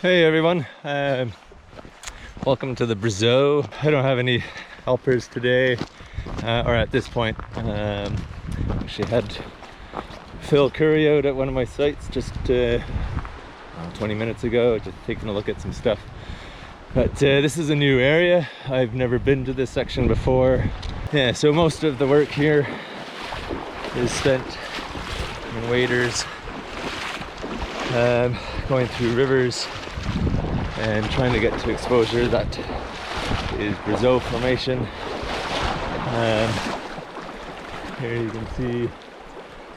Hey everyone, welcome to the Brazeau. I don't have any helpers today, or at this point. Actually had Phil Curry out at one of my sites just 20 minutes ago, just taking a look at some stuff. But this is a new area. I've never been to this section before. Yeah, so most of the work here is spent in waders, going through rivers and trying to get to exposure that is Brazeau Formation. Here you can see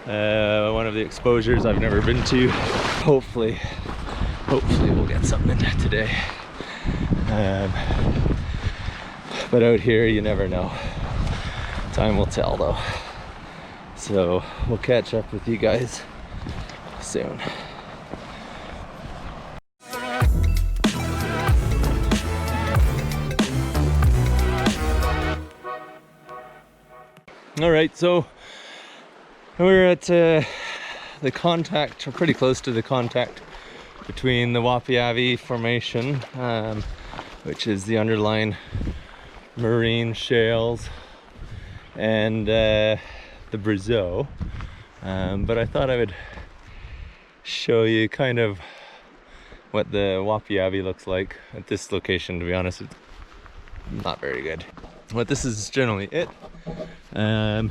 one of the exposures I've never been to. Hopefully we'll get something today. But out here you never know. Time will tell though. So we'll catch up with you guys soon. All right, so we're at the contact, or pretty close to the contact between the Wapiavi Formation, which is the underlying marine shales, and the Brazeau. But I thought I would show you kind of what the Wapiavi looks like at this location. To be honest, it's not very good. But this is generally it. You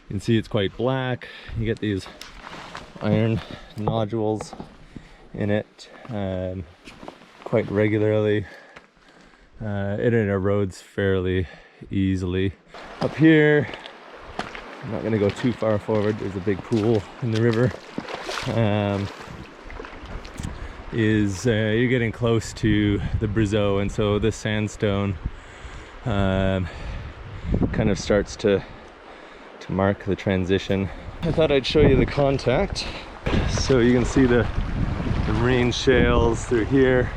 can see it's quite black. You get these iron nodules in it quite regularly. It erodes fairly easily. Up here, I'm not going to go too far forward, there's a big pool in the river. You're getting close to the Brazeau, and so this sandstone kind of starts to mark the transition. I thought I'd show you the contact. So you can see the marine shales through here,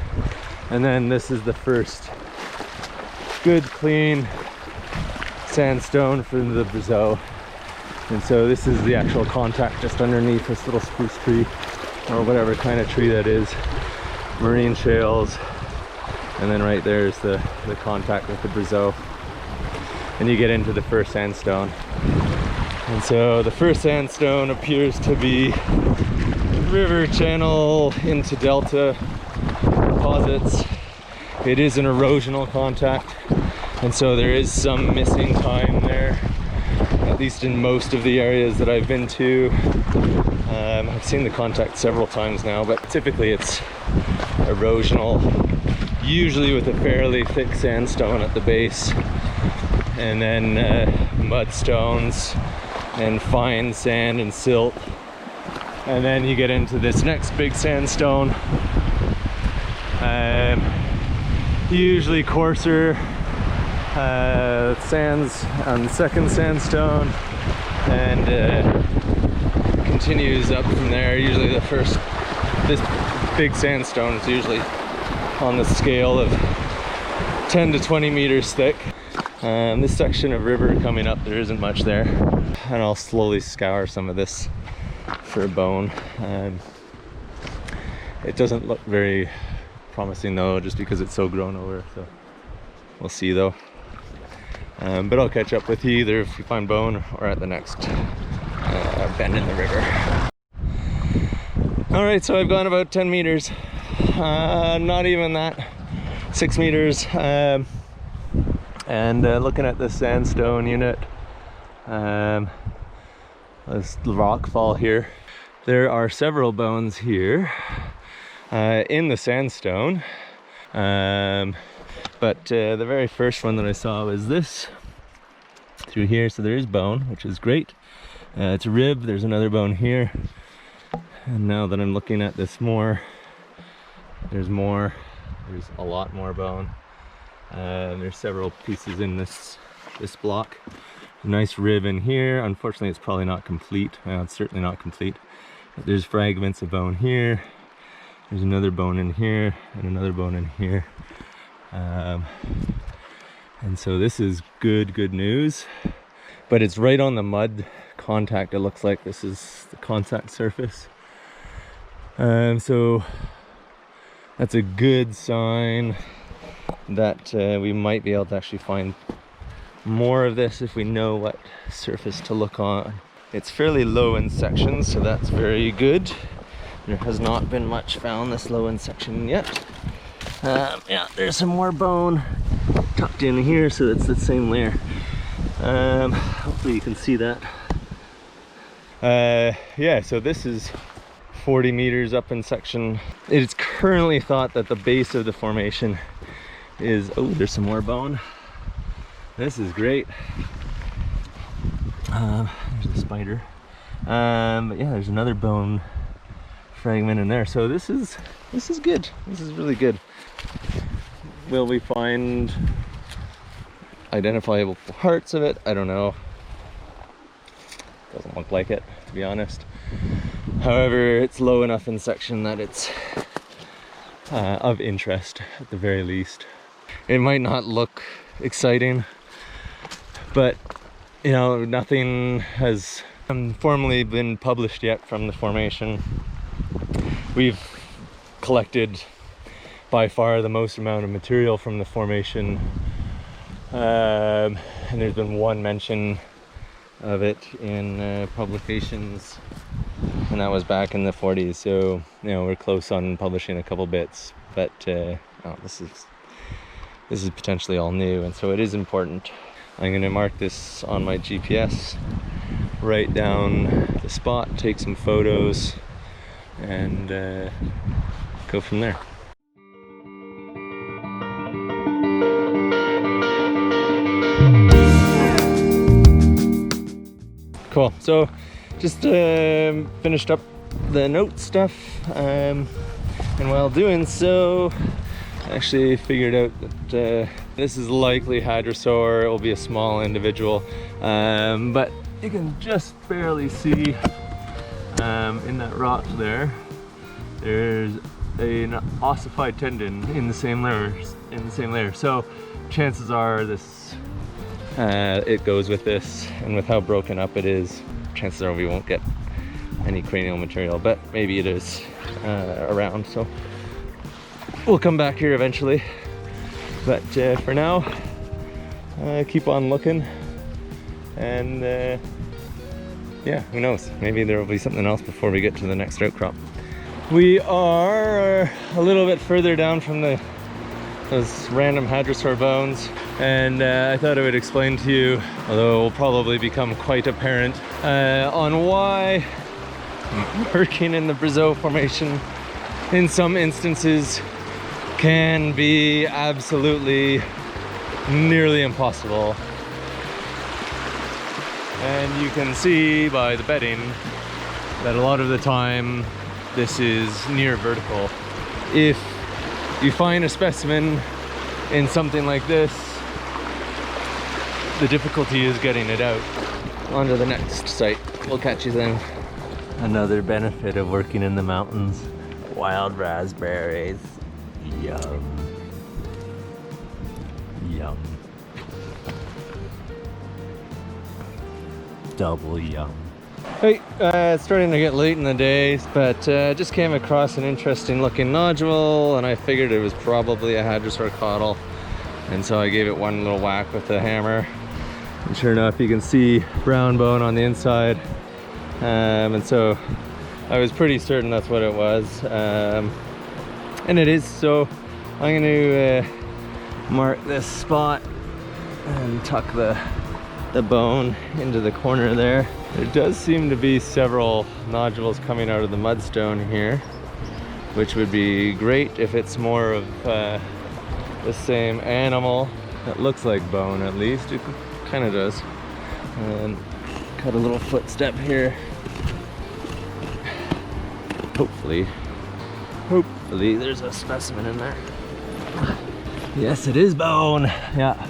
and then this is the first good clean sandstone from the Brazeau. And so this is the actual contact just underneath this little spruce tree, or whatever kind of tree that is. Marine shales, and then right there is the contact with the Brazeau, and you get into the first sandstone. And so the first sandstone appears to be river channel into delta deposits. It is an erosional contact, and so there is some missing time there, at least in most of the areas that I've been to. I've seen the contact several times now, but typically it's erosional, usually with a fairly thick sandstone at the base, and then mudstones and fine sand and silt. And then you get into this next big sandstone, usually coarser sands on the second sandstone, and continues up from there. Usually this big sandstone is usually on the scale of 10 to 20 meters thick. This section of river coming up, there isn't much there, and I'll slowly scour some of this for a bone. It doesn't look very promising though, just because it's so grown over, so we'll see though. But I'll catch up with you either if you find bone or at the next bend in the river. All right, so I've gone about 10 meters, not even that, 6 meters, and looking at the sandstone unit, this rock fall here. There are several bones here in the sandstone, but the very first one that I saw was this through here. So there is bone, which is great. It's a rib. There's another bone here, and now that I'm looking at this more, there's a lot more bone. There's several pieces in this block. A nice rib in here. Unfortunately, it's probably not complete. Well, it's certainly not complete. But there's fragments of bone here. There's another bone in here, and another bone in here. And so this is good news. But it's right on the mud contact. It looks like this is the contact surface. So That's a good sign that we might be able to actually find more of this if we know what surface to look on. It's fairly low in sections, so that's very good. There has not been much found this low in section yet. Yeah, there's some more bone tucked in here, so it's the same layer. Hopefully you can see that. Yeah, so this is 40 meters up in section. It is currently thought that the base of the formation is, oh, there's some more bone. This is great. There's a spider. But yeah, there's another bone fragment in there. So this is good. This is really good. Will we find identifiable parts of it? I don't know. Doesn't look like it, to be honest. However, it's low enough in section that it's of interest at the very least. It might not look exciting, but you know, nothing has formally been published yet from the formation. We've collected by far the most amount of material from the formation, and there's been one mention of it in publications, and that was back in the 40s. So you know, we're close on publishing a couple bits, but oh, this is potentially all new, and so it is important. I'm going to mark this on my GPS, write down the spot, take some photos, and go from there. Cool. So just finished up the note stuff, and while doing so, I actually figured out that this is likely Hadrosaur. It will be a small individual, but you can just barely see in that rock there's an ossified tendon in the same layer. So chances are this it goes with this, and with how broken up it is, chances are we won't get any cranial material, but maybe it is around. So we'll come back here eventually, but for now, keep on looking, and yeah, who knows, maybe there will be something else before we get to the next outcrop. We are a little bit further down from those random Hadrosaur bones, and I thought I would explain to you, although it will probably become quite apparent, on why working in the Brazeau Formation in some instances can be absolutely nearly impossible. And you can see by the bedding that a lot of the time this is near vertical. If you find a specimen in something like this, the difficulty is getting it out. On to the next site. We'll catch you then. Another benefit of working in the mountains. Wild raspberries. Yum. Yum. Double yum. Hey, it's starting to get late in the day, but just came across an interesting looking nodule, and I figured it was probably a Hadrosaur caudal, and so I gave it one little whack with the hammer, and sure enough you can see brown bone on the inside, and so I was pretty certain that's what it was, and it is. So I'm going to mark this spot and tuck the bone into the corner there. There does seem to be several nodules coming out of the mudstone here, which would be great if it's more of the same animal. That looks like bone, at least. It kind of does. And cut a little footstep here. Hopefully there's a specimen in there. Yes, it is bone. Yeah.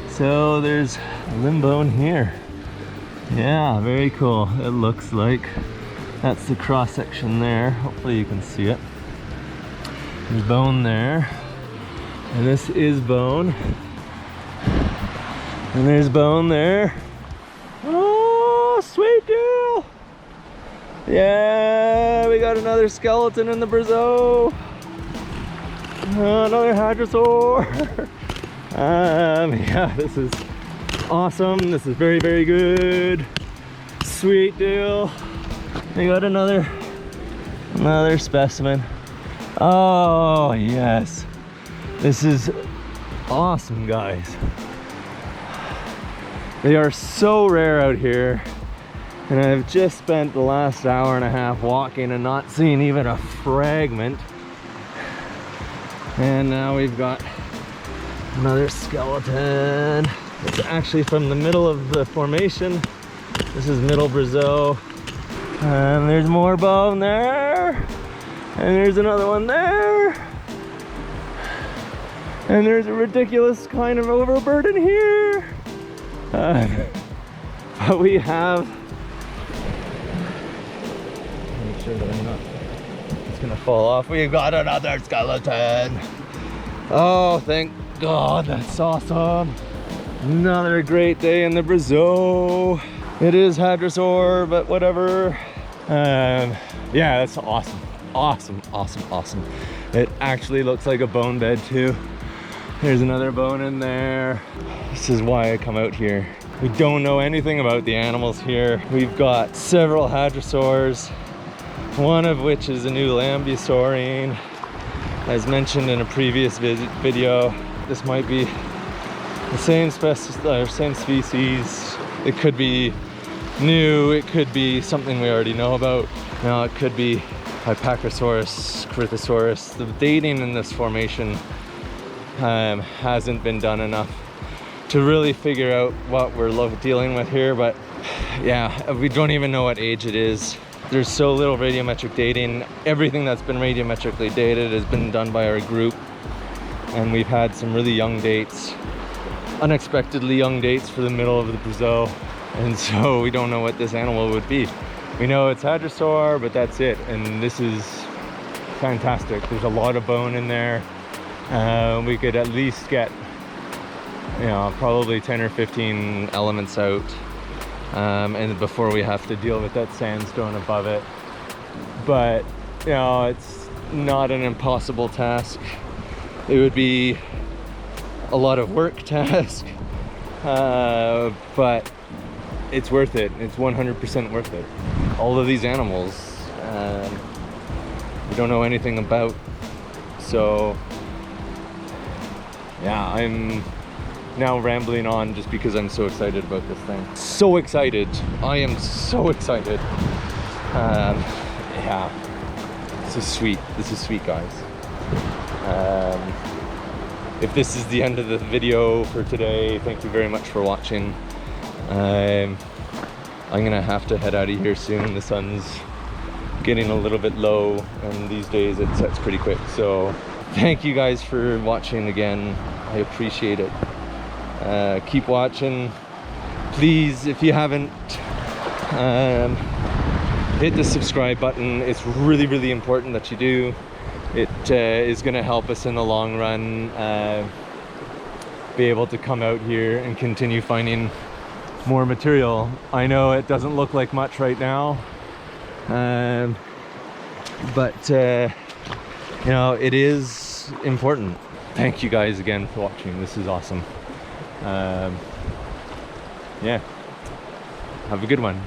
So there's limb bone here. Yeah, very cool. It looks like that's the cross section there. Hopefully you can see it. There's bone there, and this is bone, and there's bone there. Oh, sweet deal! Yeah, we got another skeleton in the Brazeau. Another Hadrosaur. Yeah, this is awesome. This is very, very good. Sweet deal. We got another specimen. Oh yes, this is awesome, guys. They are so rare out here, and I've just spent the last hour and a half walking and not seeing even a fragment. And now we've got another skeleton. It's actually from the middle of the formation. This is middle Brazeau. And there's more bone there. And there's another one there. And there's a ridiculous kind of overburden here. But we have... Make sure that I'm not... It's gonna fall off. We've got another skeleton. Oh, thank God, that's awesome. Another great day in the Brazeau. It is Hadrosaur, but whatever. Yeah, that's awesome. Awesome, awesome, awesome. It actually looks like a bone bed too. There's another bone in there. This is why I come out here. We don't know anything about the animals here. We've got several Hadrosaurs, one of which is a new Lambusaurine. As mentioned in a previous video, this might be the same species. It could be new, it could be something we already know about. Now it could be Hypacosaurus, Crithosaurus. The dating in this formation hasn't been done enough to really figure out what we're dealing with here, but yeah, we don't even know what age it is. There's so little radiometric dating. Everything that's been radiometrically dated has been done by our group, and we've had some really young dates, unexpectedly young dates for the middle of the Brazeau, and so we don't know what this animal would be. We know it's Hadrosaur, but that's it, and this is fantastic. There's a lot of bone in there. We could at least get, you know, probably 10 or 15 elements out, and before we have to deal with that sandstone above it. But, you know, it's not an impossible task. It would be a lot of work task, but it's worth it. It's 100% worth it. All of these animals, we don't know anything about, so yeah, I'm now rambling on just because I'm so excited about this thing. So excited. I am so excited. Yeah, this is sweet. This is sweet, guys. If this is the end of the video for today, thank you very much for watching. I'm gonna have to head out of here soon. The sun's getting a little bit low, and these days it sets pretty quick. So thank you guys for watching again. I appreciate it. Keep watching. Please, if you haven't, hit the subscribe button. It's really, really important that you do. It is going to help us in the long run be able to come out here and continue finding more material. I know it doesn't look like much right now, but you know, it is important. Thank you guys again for watching. This is awesome. Yeah, have a good one.